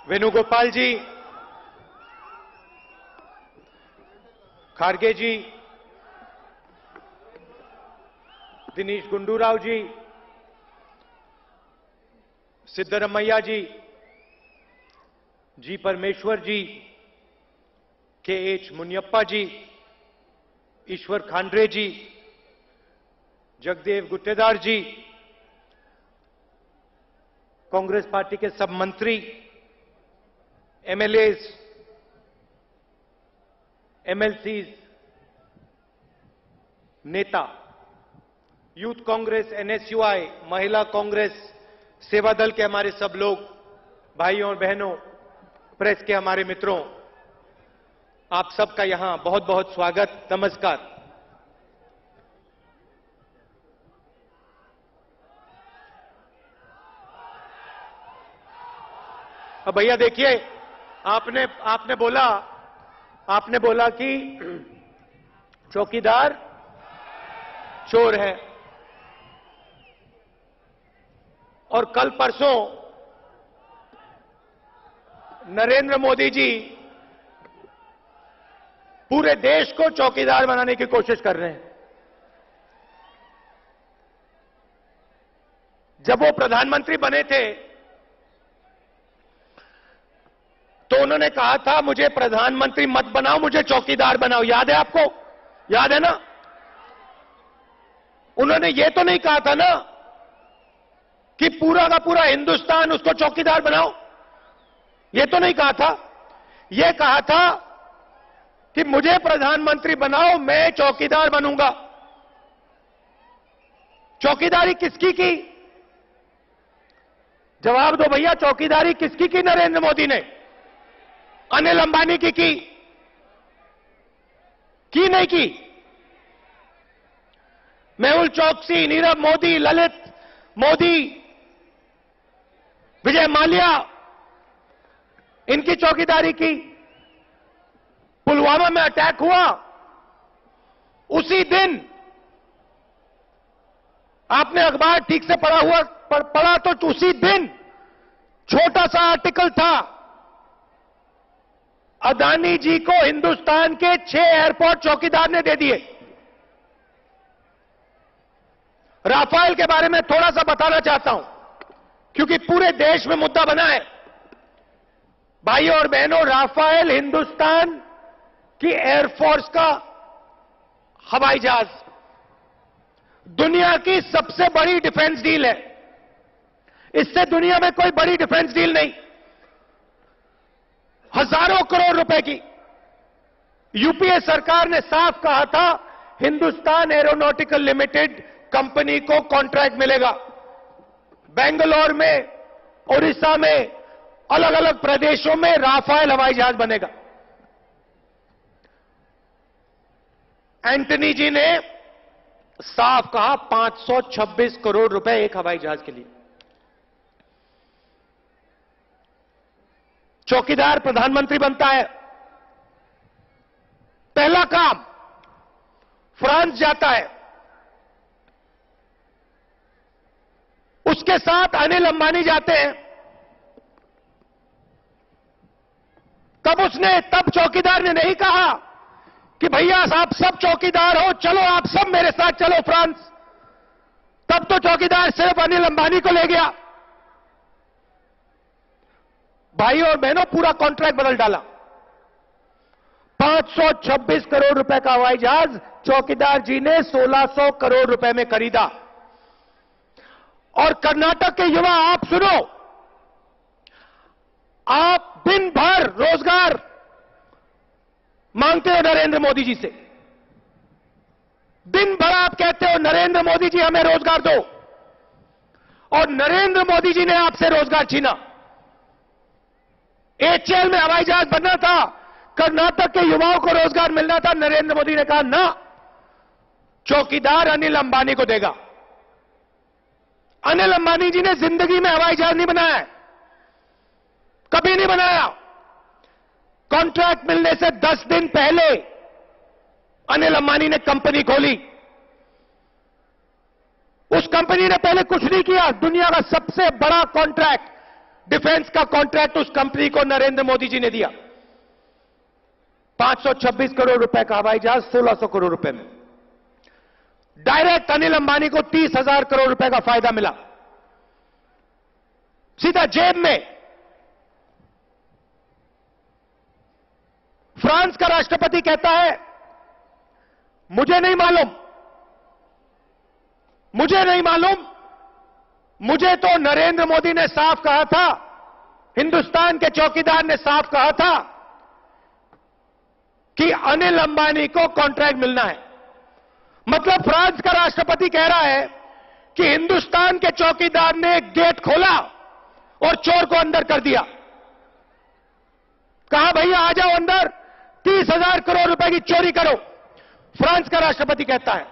वेणुगोपाल जी, खारगे जी, दिनेश गुंडूराव जी, सिद्धरमैया जी, जी परमेश्वर जी, के.एच. मुनियप्पा जी, ईश्वर खांड्रे जी, जगदेव गुट्टेदार जी, कांग्रेस पार्टी के सब मंत्री, एमएलएज, एमएलसीज, नेता, यूथ कांग्रेस, एनएसयूआई, महिला कांग्रेस, सेवा दल के हमारे सब लोग, भाइयों और बहनों, प्रेस के हमारे मित्रों, आप सबका यहां बहुत बहुत स्वागत, नमस्कार। अब भैया देखिए, आपने बोला कि चौकीदार चोर है, और कल परसों नरेंद्र मोदी जी पूरे देश को चौकीदार बनाने की कोशिश कर रहे हैं। जब वो प्रधानमंत्री बने थे तो उन्होंने कहा था मुझे प्रधानमंत्री मत बनाओ, मुझे चौकीदार बनाओ। याद है आपको? याद है ना? उन्होंने ये तो नहीं कहा था ना कि पूरा का पूरा हिंदुस्तान उसको चौकीदार बनाओ, ये तो नहीं कहा था। ये कहा था कि मुझे प्रधानमंत्री बनाओ, मैं चौकीदार बनूंगा। चौकीदारी किसकी की? जवाब दो भैया, चौकीदारी किसकी की नरेंद्र मोदी ने? अनिल अंबानी की नहीं की? मेहुल चोकसी, नीरव मोदी, ललित मोदी, विजय माल्या, इनकी चौकीदारी की। पुलवामा में अटैक हुआ उसी दिन, आपने अखबार ठीक से पढ़ा तो उसी दिन छोटा सा आर्टिकल था, अदानी जी को हिंदुस्तान के 6 एयरपोर्ट चौकीदार ने दे दिए। राफेल के बारे में थोड़ा सा बताना चाहता हूं, क्योंकि पूरे देश में मुद्दा बना है। भाइयों और बहनों, राफेल हिंदुस्तान की एयरफोर्स का हवाई जहाज, दुनिया की सबसे बड़ी डिफेंस डील है। इससे दुनिया में कोई बड़ी डिफेंस डील नहीं। हजारों करोड़ रुपए की। यूपीए सरकार ने साफ कहा था हिंदुस्तान एरोनॉटिकल लिमिटेड कंपनी को कॉन्ट्रैक्ट मिलेगा। बेंगलोर में, ओडिशा में, अलग अलग प्रदेशों में राफेल हवाई जहाज बनेगा। एंटनी जी ने साफ कहा 526 करोड़ रुपए एक हवाई जहाज के लिए। चौकीदार प्रधानमंत्री बनता है, पहला काम फ्रांस जाता है, उसके साथ अनिल अंबानी जाते हैं। तब चौकीदार ने नहीं कहा कि भैया आप सब चौकीदार हो, चलो आप सब मेरे साथ चलो फ्रांस। तब तो चौकीदार सिर्फ अनिल अंबानी को ले गया। भाइयों और बहनों, पूरा कॉन्ट्रैक्ट बदल डाला। 526 करोड़ रुपए का हवाई जहाज चौकीदार जी ने 1600 करोड़ रुपए में खरीदा। और कर्नाटक के युवा, आप सुनो, आप दिन भर रोजगार मांगते हो नरेंद्र मोदी जी से। दिन भर आप कहते हो नरेंद्र मोदी जी हमें रोजगार दो, और नरेंद्र मोदी जी ने आपसे रोजगार छीना। एचएएल में हवाई जहाज बनना था, कर्नाटक के युवाओं को रोजगार मिलना था। नरेंद्र मोदी ने कहा ना, चौकीदार अनिल अंबानी को देगा। अनिल अंबानी जी ने जिंदगी में हवाई जहाज नहीं बनाया है, कभी नहीं बनाया। कॉन्ट्रैक्ट मिलने से 10 दिन पहले अनिल अंबानी ने कंपनी खोली। उस कंपनी ने पहले कुछ नहीं किया। दुनिया का सबसे बड़ा कॉन्ट्रैक्ट डिफेंस का कॉन्ट्रैक्ट उस कंपनी को नरेंद्र मोदी जी ने दिया। 526 करोड़ रुपए का हवाई जहाज 1600 करोड़ रुपए में। डायरेक्ट अनिल अंबानी को 30,000 करोड़ रुपए का फायदा मिला, सीधा जेब में। फ्रांस का राष्ट्रपति कहता है मुझे नहीं मालूम, मुझे तो नरेंद्र मोदी ने साफ कहा था, हिंदुस्तान के चौकीदार ने साफ कहा था कि अनिल अंबानी को कॉन्ट्रैक्ट मिलना है। मतलब फ्रांस का राष्ट्रपति कह रहा है कि हिंदुस्तान के चौकीदार ने गेट खोला और चोर को अंदर कर दिया। कहा भैया आ जाओ अंदर, 30,000 करोड़ रुपए की चोरी करो, फ्रांस का राष्ट्रपति कहता है।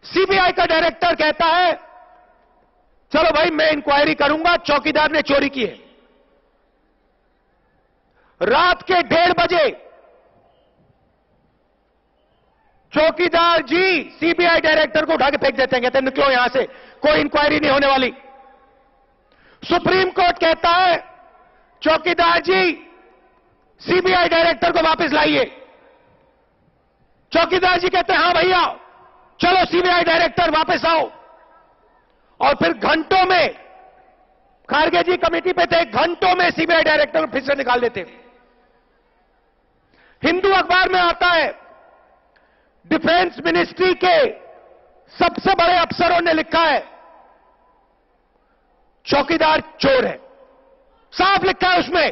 सीबीआई का डायरेक्टर कहता है चलो भाई मैं इंक्वायरी करूंगा, चौकीदार ने चोरी की है। रात के 1:30 बजे चौकीदार जी सीबीआई डायरेक्टर को उठा के फेंक देते हैं, कहते हैं निकलो यहां से, कोई इंक्वायरी नहीं होने वाली। सुप्रीम कोर्ट कहता है चौकीदार जी सीबीआई डायरेक्टर को वापस लाइए। चौकीदार जी कहते हैं हां भैया चलो सीबीआई डायरेक्टर वापस आओ। और फिर घंटों में, खारगे जी कमेटी पे थे, घंटों में सीबीआई डायरेक्टर को फिर से निकाल देते। हिंदू अखबार में आता है डिफेंस मिनिस्ट्री के सबसे बड़े अफसरों ने लिखा है चौकीदार चोर है, साफ लिखा है उसमें।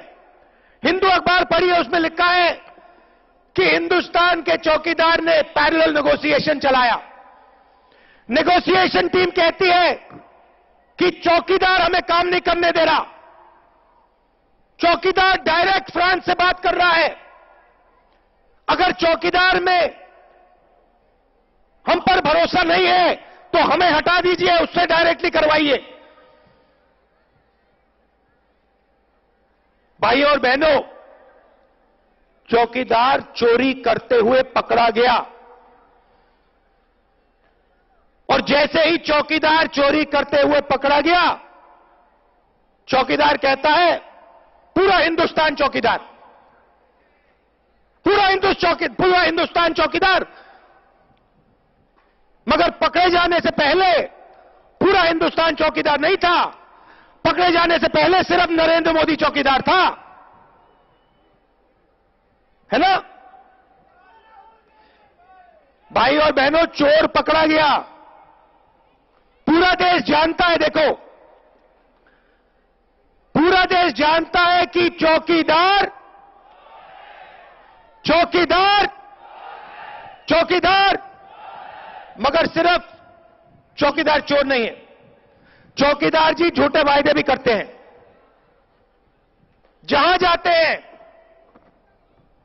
हिंदू अखबार पढ़िए, उसमें लिखा है कि हिंदुस्तान के चौकीदार ने पैरेलल नेगोशिएशन चलाया। नेगोशिएशन टीम कहती है कि चौकीदार हमें काम नहीं करने दे रहा। चौकीदार डायरेक्ट फ्रांस से बात कर रहा है, अगर चौकीदार में हम पर भरोसा नहीं है तो हमें हटा दीजिए, उससे डायरेक्टली करवाइए। भाइयों और बहनों, चौकीदार चोरी करते हुए पकड़ा गया और जैसे ही चौकीदार चोरी करते हुए पकड़ा गया, चौकीदार कहता है पूरा हिंदुस्तान चौकीदार, पूरा हिंदुस्तान चौकीदार। मगर पकड़े जाने से पहले पूरा हिंदुस्तान चौकीदार नहीं था, पकड़े जाने से पहले सिर्फ नरेंद्र मोदी चौकीदार था, है ना। भाई और बहनों, चोर पकड़ा गया, पूरा देश जानता है। देखो, पूरा देश जानता है कि चौकीदार चौकीदार चौकीदार, मगर सिर्फ चौकीदार चोर नहीं है। चौकीदार जी झूठे वायदे भी करते हैं, जहां जाते हैं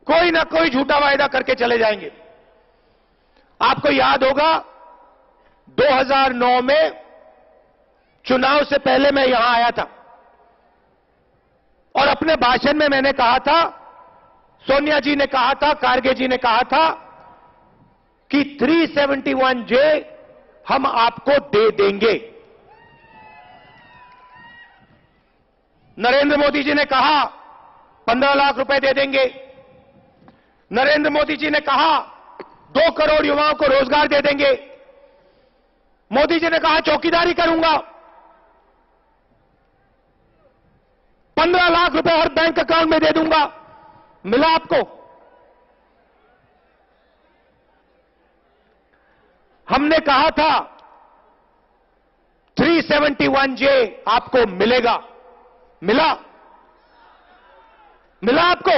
कोई ना कोई झूठा वायदा करके चले जाएंगे। आपको याद होगा 2009 में चुनाव से पहले मैं यहां आया था और अपने भाषण में मैंने कहा था, सोनिया जी ने कहा था, खारगे जी ने कहा था कि 371J हम आपको दे देंगे। नरेंद्र मोदी जी ने कहा 15 लाख रुपए दे देंगे। नरेंद्र मोदी जी ने कहा 2 करोड़ युवाओं को रोजगार दे देंगे। मोदी जी ने कहा चौकीदारी करूंगा, 15 लाख रुपए हर बैंक अकाउंट में दे दूंगा। मिला आपको? हमने कहा था 371J आपको मिलेगा, मिला? मिला आपको?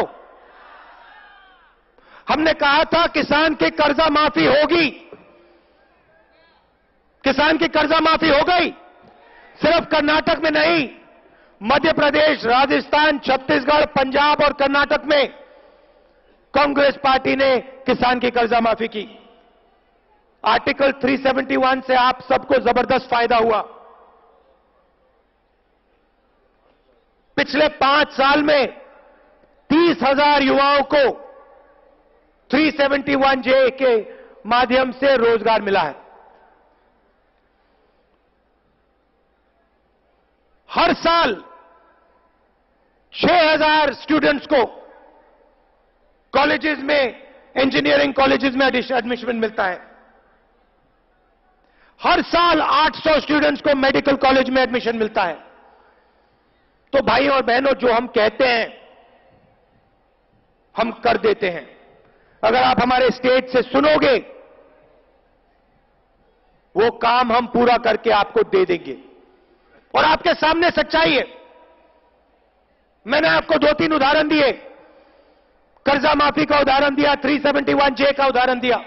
हमने कहा था किसान की कर्जा माफी होगी, किसान की कर्जा माफी हो गई। सिर्फ कर्नाटक में नहीं, मध्य प्रदेश, राजस्थान, छत्तीसगढ़, पंजाब और कर्नाटक में कांग्रेस पार्टी ने किसान की कर्जा माफी की। आर्टिकल 371 से आप सबको जबरदस्त फायदा हुआ। पिछले 5 साल में 30,000 युवाओं को 371J के माध्यम से रोजगार मिला है। हर साल 6,000 स्टूडेंट्स को कॉलेजेस में, इंजीनियरिंग कॉलेजेस में एडमिशन मिलता है। हर साल 800 स्टूडेंट्स को मेडिकल कॉलेज में एडमिशन मिलता है। तो भाइयों और बहनों, जो हम कहते हैं हम कर देते हैं। अगर आप हमारे स्टेट से सुनोगे, वो काम हम पूरा करके आपको दे देंगे। और आपके सामने सच्चाई है। मैंने आपको 2-3 उदाहरण दिए। कर्जा माफी का उदाहरण दिया, 371J का उदाहरण दिया।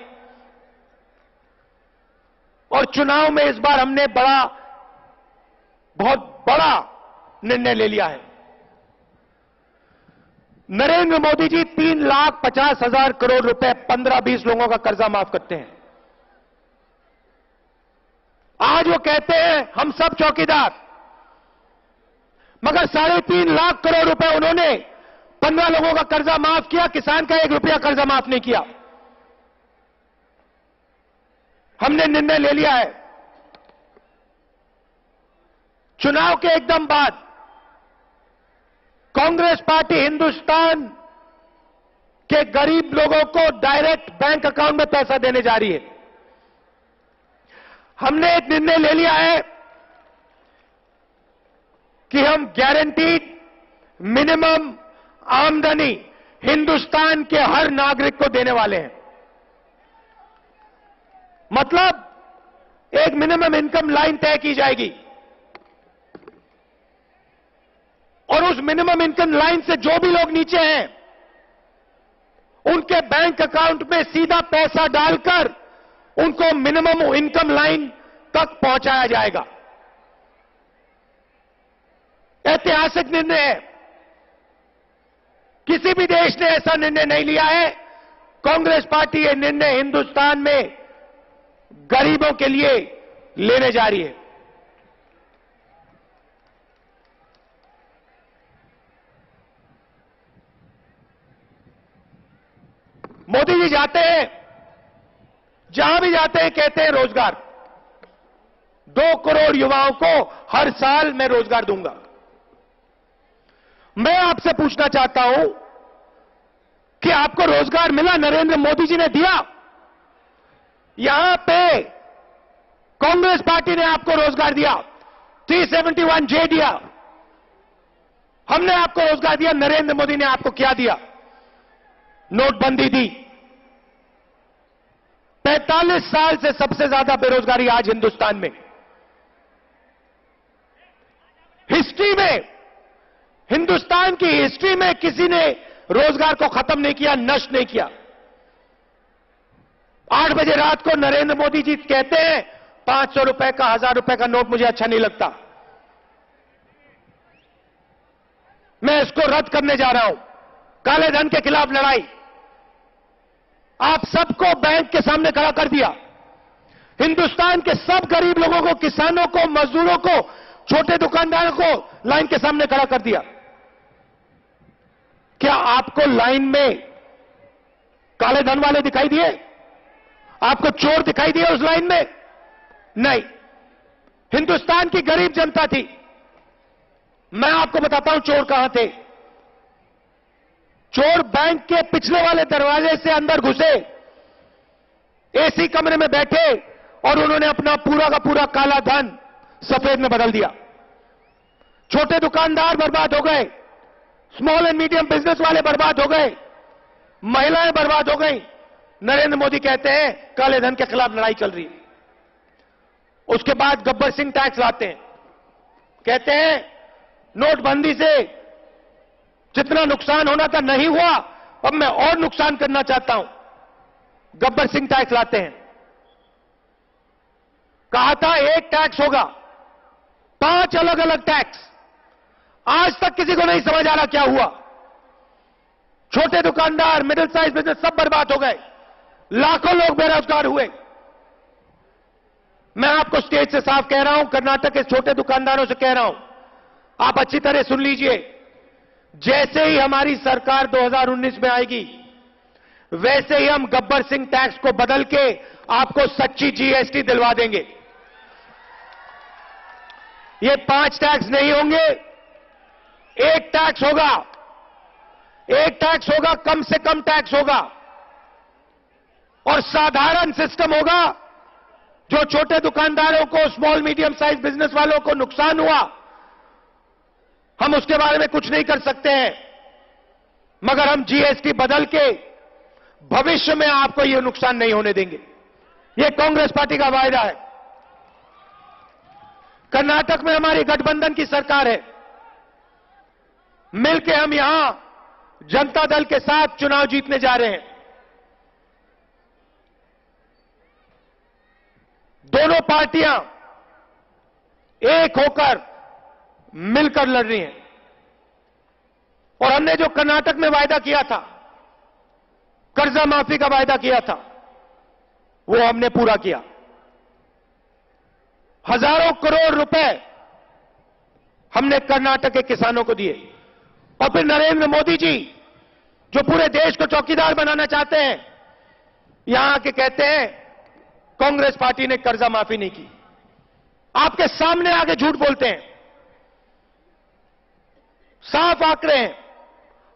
और चुनाव में इस बार हमने बहुत बड़ा निर्णय ले लिया है। नरेंद्र मोदी जी 3,50,000 करोड़ रुपए 15-20 लोगों का कर्जा माफ करते हैं। आज वो कहते हैं हम सब चौकीदार, मगर 3.5 लाख करोड़ रुपए उन्होंने 15 लोगों का कर्जा माफ किया, किसान का 1 रुपया कर्जा माफ नहीं किया। हमने निर्णय ले लिया है, चुनाव के एकदम बाद कांग्रेस पार्टी हिंदुस्तान के गरीब लोगों को डायरेक्ट बैंक अकाउंट में पैसा देने जा रही है। हमने एक निर्णय ले लिया है कि हम गारंटीड मिनिमम आमदनी हिंदुस्तान के हर नागरिक को देने वाले हैं। मतलब एक मिनिमम इनकम लाइन तय की जाएगी और उस मिनिमम इनकम लाइन से जो भी लोग नीचे हैं, उनके बैंक अकाउंट में सीधा पैसा डालकर उनको मिनिमम इनकम लाइन तक पहुंचाया जाएगा। ऐतिहासिक निर्णय है। किसी भी देश ने ऐसा निर्णय नहीं लिया है। कांग्रेस पार्टी ये निर्णय हिंदुस्तान में गरीबों के लिए लेने जा रही है। मोदी जी जाते हैं, जहां भी जाते हैं कहते हैं रोजगार। 2 करोड़ युवाओं को हर साल मैं रोजगार दूंगा। मैं आपसे पूछना चाहता हूं कि आपको रोजगार मिला? नरेंद्र मोदी जी ने दिया? यहां पे कांग्रेस पार्टी ने आपको रोजगार दिया, 371J दिया। हमने आपको रोजगार दिया। नरेंद्र मोदी ने आपको क्या दिया? नोटबंदी दी। 45 साल से सबसे ज्यादा बेरोजगारी आज हिंदुस्तान में। हिस्ट्री में, हिंदुस्तान की हिस्ट्री में किसी ने रोजगार को खत्म नहीं किया, नष्ट नहीं किया। 8 बजे रात को नरेंद्र मोदी जी कहते हैं 500 रुपए का, 1000 रुपए का नोट मुझे अच्छा नहीं लगता, मैं इसको रद्द करने जा रहा हूं। काले धन के खिलाफ लड़ाई। आप सबको बैंक के सामने खड़ा कर दिया। हिंदुस्तान के सब गरीब लोगों को, किसानों को, मजदूरों को, छोटे दुकानदारों को लाइन के सामने खड़ा कर दिया। क्या आपको लाइन में काले धन वाले दिखाई दिए? आपको चोर दिखाई दिए उस लाइन में? नहीं। हिंदुस्तान की गरीब जनता थी। मैं आपको बताता हूं चोर कहां थे। चोर बैंक के पिछले वाले दरवाजे से अंदर घुसे, एसी कमरे में बैठे और उन्होंने अपना पूरा का पूरा काला धन सफेद में बदल दिया। छोटे दुकानदार बर्बाद हो गए, स्मॉल एंड मीडियम बिजनेस वाले बर्बाद हो गए, महिलाएं बर्बाद हो गई। नरेंद्र मोदी कहते हैं काले धन के खिलाफ लड़ाई चल रही है। उसके बाद गब्बर सिंह टैक्स लाते हैं, कहते हैं नोटबंदी से जितना नुकसान होना था नहीं हुआ, अब मैं और नुकसान करना चाहता हूं। गब्बर सिंह टैक्स लाते हैं। कहा था एक टैक्स होगा, 5 अलग अलग टैक्स। आज तक किसी को नहीं समझ आ रहा क्या हुआ। छोटे दुकानदार, मिडिल साइज बिजनेस सब बर्बाद हो गए, लाखों लोग बेरोजगार हुए। मैं आपको स्टेज से साफ कह रहा हूं, कर्नाटक के छोटे दुकानदारों से कह रहा हूं, आप अच्छी तरह सुन लीजिए। जैसे ही हमारी सरकार 2019 में आएगी, वैसे ही हम गब्बर सिंह टैक्स को बदल के आपको सच्ची जीएसटी दिलवा देंगे। ये 5 टैक्स नहीं होंगे, एक टैक्स होगा। एक टैक्स होगा, कम से कम टैक्स होगा और साधारण सिस्टम होगा। जो छोटे दुकानदारों को, स्मॉल मीडियम साइज बिजनेस वालों को नुकसान हुआ, हम उसके बारे में कुछ नहीं कर सकते हैं, मगर हम जीएसटी बदल के भविष्य में आपको यह नुकसान नहीं होने देंगे। यह कांग्रेस पार्टी का वायदा है। कर्नाटक में हमारी गठबंधन की सरकार है। मिलकर हम यहां जनता दल के साथ चुनाव जीतने जा रहे हैं। दोनों पार्टियां एक होकर मिलकर लड़ रही हैं और हमने जो कर्नाटक में वायदा किया था, कर्जा माफी का वायदा किया था, वो हमने पूरा किया। हजारों करोड़ रुपए हमने कर्नाटक के किसानों को दिए। और फिर नरेंद्र मोदी जी, जो पूरे देश को चौकीदार बनाना चाहते हैं, यहां आके कहते हैं कांग्रेस पार्टी ने कर्जा माफी नहीं की। आपके सामने आके झूठ बोलते हैं, साफ आंकड़े हैं।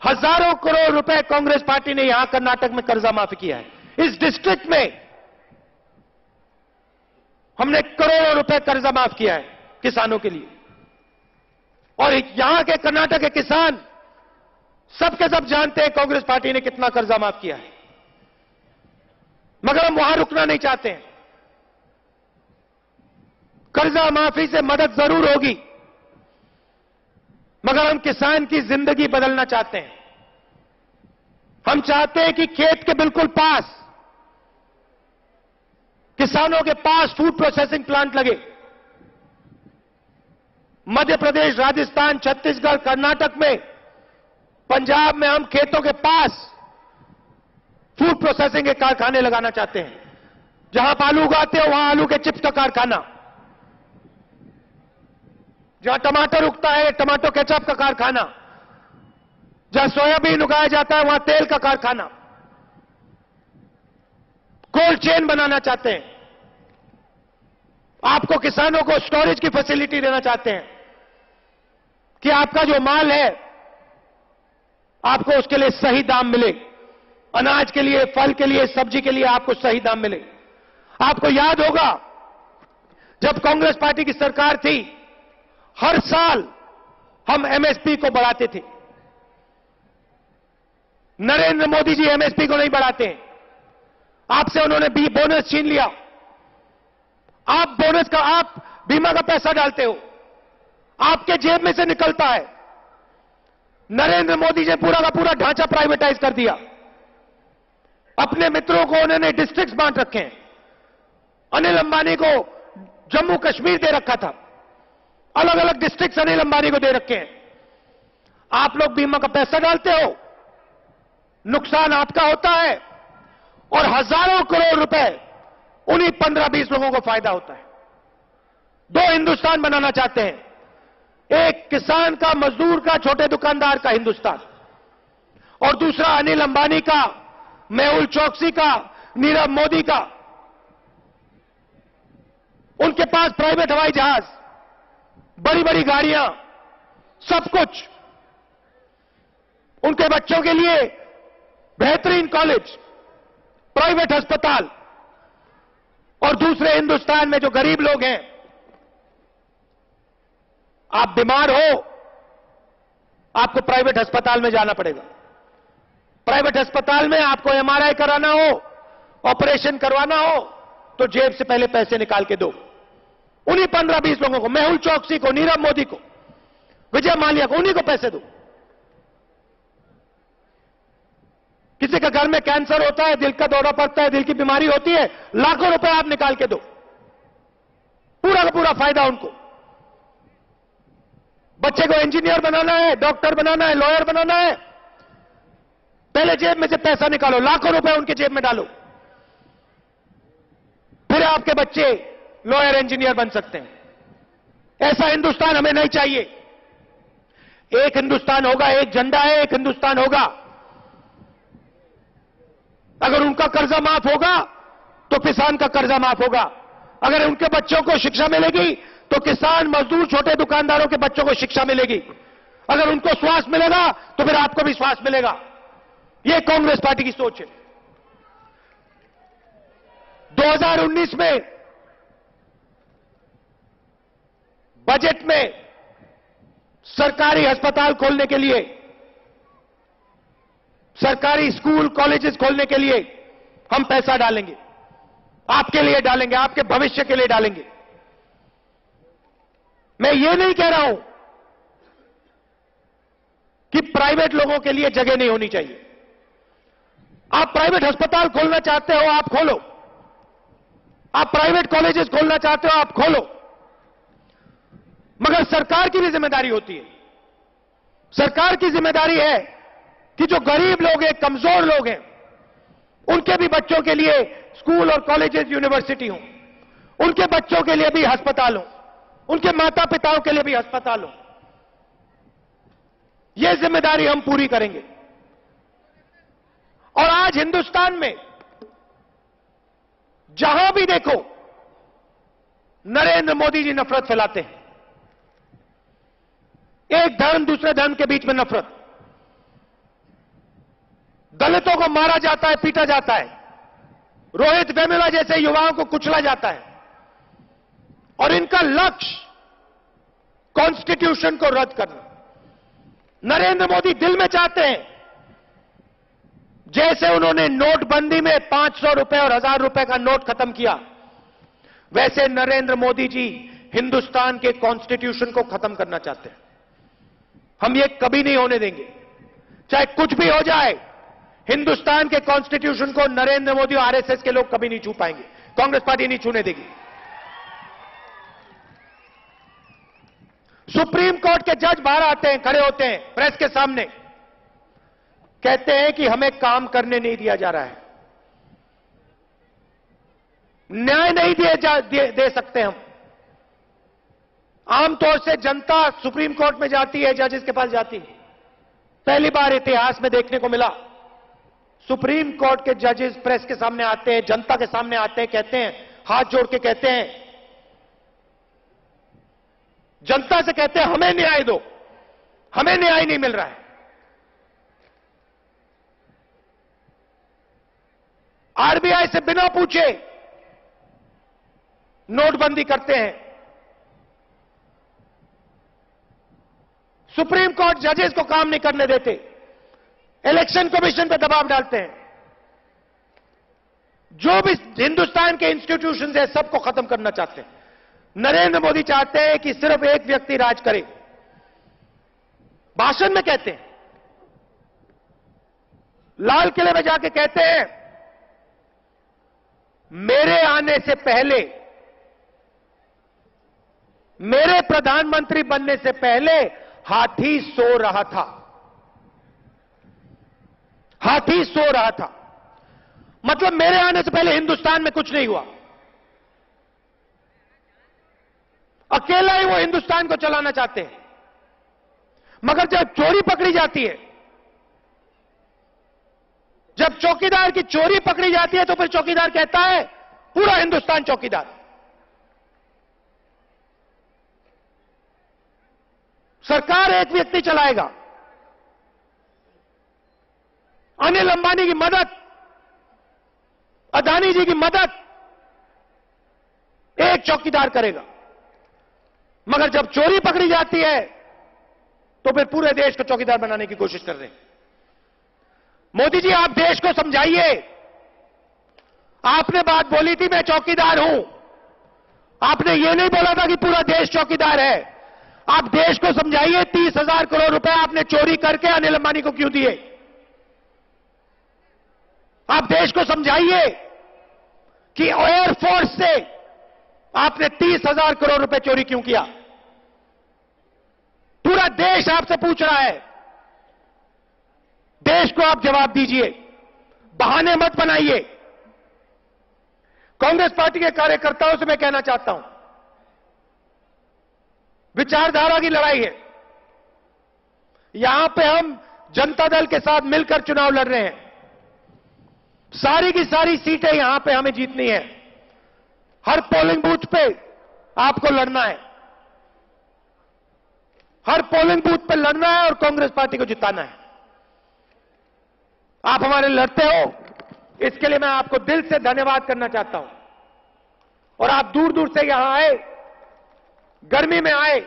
हजारों करोड़ रुपए कांग्रेस पार्टी ने यहां कर्नाटक में कर्जा माफी किया है। इस डिस्ट्रिक्ट में हमने करोड़ों रुपए कर्जा माफ किया है किसानों के लिए। और यहां के कर्नाटक के किसान सबके सब जानते हैं कांग्रेस पार्टी ने कितना कर्जा माफ किया है, मगर हम वहां रुकना नहीं चाहते हैं। कर्जा माफी से मदद जरूर होगी, मगर हम किसान की जिंदगी बदलना चाहते हैं। हम चाहते हैं कि खेत के बिल्कुल पास, किसानों के पास फूड प्रोसेसिंग प्लांट लगे। मध्य प्रदेश, राजस्थान, छत्तीसगढ़, कर्नाटक में, पंजाब में हम खेतों के पास फूड प्रोसेसिंग के कारखाने लगाना चाहते हैं। जहां आप आलू उगाते हो वहां आलू के चिप्स का कारखाना, जहां टमाटर उगता है टमाटो केचप का कारखाना, जहां सोयाबीन उगाया जाता है वहां तेल का कारखाना। कोल्ड चेन बनाना चाहते हैं। आपको किसानों को स्टोरेज की फैसिलिटी देना चाहते हैं कि आपका जो माल है आपको उसके लिए सही दाम मिले। अनाज के लिए, फल के लिए, सब्जी के लिए आपको सही दाम मिले। आपको याद होगा जब कांग्रेस पार्टी की सरकार थी, हर साल हम एमएसपी को बढ़ाते थे। नरेंद्र मोदी जी एमएसपी को नहीं बढ़ाते हैं। आपसे उन्होंने बोनस छीन लिया। आप बोनस का, आप बीमा का पैसा डालते हो, आपके जेब में से निकलता है। नरेंद्र मोदी जी ने पूरा का पूरा ढांचा प्राइवेटाइज कर दिया। अपने मित्रों को उन्होंने डिस्ट्रिक्ट्स बांट रखे हैं। अनिल अंबानी को जम्मू कश्मीर दे रखा था, अलग अलग डिस्ट्रिक्ट्स अनिल अंबानी को दे रखे हैं। आप लोग बीमा का पैसा डालते हो, नुकसान आपका होता है और हजारों करोड़ रुपए उन्हीं 15-20 लोगों को फायदा होता है। दो हिंदुस्तान बनाना चाहते हैं, एक किसान का, मजदूर का, छोटे दुकानदार का हिंदुस्तान, और दूसरा अनिल अंबानी का, मेहुल चोकसी का, नीरव मोदी का। उनके पास प्राइवेट हवाई जहाज, बड़ी बड़ी गाड़ियां, सब कुछ। उनके बच्चों के लिए बेहतरीन कॉलेज, प्राइवेट अस्पताल। और दूसरे हिंदुस्तान में जो गरीब लोग हैं, आप बीमार हो, आपको प्राइवेट अस्पताल में जाना पड़ेगा। प्राइवेट अस्पताल में आपको एमआरआई कराना हो, ऑपरेशन करवाना हो, तो जेब से पहले पैसे निकाल के दो। उन्हीं 15-20 लोगों को, मेहुल चोकसी को, नीरव मोदी को, विजय माल्या को, उन्हीं को पैसे दो। किसी के घर में कैंसर होता है, दिल का दौरा पड़ता है, दिल की बीमारी होती है, लाखों रुपए आप निकाल के दो, पूरा का पूरा फायदा उनको। बच्चे को इंजीनियर बनाना है, डॉक्टर बनाना है, लॉयर बनाना है, पहले जेब में से पैसा निकालो, लाखों रुपए उनके जेब में डालो, फिर आपके बच्चे लॉयर, इंजीनियर बन सकते हैं। ऐसा हिंदुस्तान हमें नहीं चाहिए। एक हिंदुस्तान होगा, एक झंडा है, एक हिंदुस्तान होगा। अगर उनका कर्जा माफ होगा तो किसान का कर्जा माफ होगा। अगर उनके बच्चों को शिक्षा मिलेगी तो किसान, मजदूर, छोटे दुकानदारों के बच्चों को शिक्षा मिलेगी। अगर उनको स्वास्थ्य मिलेगा तो फिर आपको भी स्वास्थ्य मिलेगा। यह कांग्रेस पार्टी की सोच है। 2019 में बजट में सरकारी अस्पताल खोलने के लिए, सरकारी स्कूल, कॉलेजेस खोलने के लिए हम पैसा डालेंगे, आपके लिए डालेंगे, आपके भविष्य के लिए डालेंगे। मैं ये नहीं कह रहा हूं कि प्राइवेट लोगों के लिए जगह नहीं होनी चाहिए। आप प्राइवेट अस्पताल खोलना चाहते हो, आप खोलो। आप प्राइवेट कॉलेजेस खोलना चाहते हो, आप खोलो। मगर सरकार की भी जिम्मेदारी होती है। सरकार की जिम्मेदारी है कि जो गरीब लोग हैं, कमजोर लोग हैं, उनके भी बच्चों के लिए स्कूल और कॉलेजेस, यूनिवर्सिटी हो, उनके बच्चों के लिए भी अस्पताल हो, उनके माता पिताओं के लिए भी अस्पताल हो। यह जिम्मेदारी हम पूरी करेंगे। और आज हिंदुस्तान में जहां भी देखो नरेंद्र मोदी जी नफरत फैलाते हैं। एक धर्म दूसरे धर्म के बीच में नफरत, दलितों को मारा जाता है, पीटा जाता है, रोहित वेमुला जैसे युवाओं को कुचला जाता है, और इनका लक्ष्य कॉन्स्टिट्यूशन को रद्द करना। नरेंद्र मोदी दिल में चाहते हैं, जैसे उन्होंने नोटबंदी में 500 रुपए और 1000 रुपए का नोट खत्म किया, वैसे नरेंद्र मोदी जी हिंदुस्तान के कॉन्स्टिट्यूशन को खत्म करना चाहते हैं। हम ये कभी नहीं होने देंगे। चाहे कुछ भी हो जाए, हिंदुस्तान के कॉन्स्टिट्यूशन को नरेंद्र मोदी और आरएसएस के लोग कभी नहीं छू पाएंगे। कांग्रेस पार्टी नहीं छूने देगी। सुप्रीम कोर्ट के जज बाहर आते हैं, खड़े होते हैं प्रेस के सामने, कहते हैं कि हमें काम करने नहीं दिया जा रहा है, न्याय नहीं दे सकते हम। आमतौर से जनता सुप्रीम कोर्ट में जाती है, जजेस के पास जाती है। पहली बार इतिहास में देखने को मिला, सुप्रीम कोर्ट के जजेस प्रेस के सामने आते हैं, जनता के सामने आते हैं, कहते हैं, हाथ जोड़ के कहते हैं, जनता से कहते हैं हमें न्याय दो, हमें न्याय नहीं मिल रहा है। आरबीआई से बिना पूछे नोटबंदी करते हैं। सुप्रीम कोर्ट जजेस को काम नहीं करने देते, इलेक्शन कमीशन पर दबाव डालते हैं। जो भी हिंदुस्तान के इंस्टीट्यूशंस है, सबको खत्म करना चाहते हैं। नरेंद्र मोदी चाहते हैं कि सिर्फ एक व्यक्ति राज करे। भाषण में कहते हैं, लाल किले में जाके कहते हैं, मेरे आने से पहले, मेरे प्रधानमंत्री बनने से पहले हाथी सो रहा था, हाथी सो रहा था। मतलब मेरे आने से पहले हिंदुस्तान में कुछ नहीं हुआ, अकेला ही वो हिंदुस्तान को चलाना चाहते हैं। मगर जब चोरी पकड़ी जाती है, जब चौकीदार की चोरी पकड़ी जाती है, तो फिर चौकीदार कहता है पूरा हिंदुस्तान चौकीदार। सरकार एक व्यक्ति चलाएगा, अनिल अंबानी की मदद, अदानी जी की मदद एक चौकीदार करेगा। मगर जब चोरी पकड़ी जाती है, तो फिर पूरे देश को चौकीदार बनाने की कोशिश कर रहे हैं। मोदी जी, आप देश को समझाइए। आपने बात बोली थी मैं चौकीदार हूं, आपने ये नहीं बोला था कि पूरा देश चौकीदार है। आप देश को समझाइए, 30,000 करोड़ रुपए आपने चोरी करके अनिल अंबानी को क्यों दिए? आप देश को समझाइए कि एयरफोर्स से आपने 30,000 करोड़ रुपए चोरी क्यों किया? पूरा देश आपसे पूछ रहा है। देश को आप जवाब दीजिए, बहाने मत बनाइए। कांग्रेस पार्टी के कार्यकर्ताओं से मैं कहना चाहता हूं, विचारधारा की लड़ाई है। यहां पे हम जनता दल के साथ मिलकर चुनाव लड़ रहे हैं। सारी की सारी सीटें यहां पे हमें जीतनी है। हर पोलिंग बूथ पे आपको लड़ना है। हर पोलिंग बूथ पर लड़ना है और कांग्रेस पार्टी को जिताना है। आप हमारे लड़ते हो, इसके लिए मैं आपको दिल से धन्यवाद करना चाहता हूं। और आप दूर दूर से यहां आए, गर्मी में आए,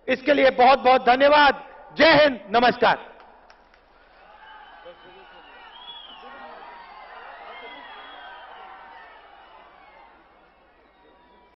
इसके लिए बहुत बहुत धन्यवाद। जय हिंद, नमस्कार।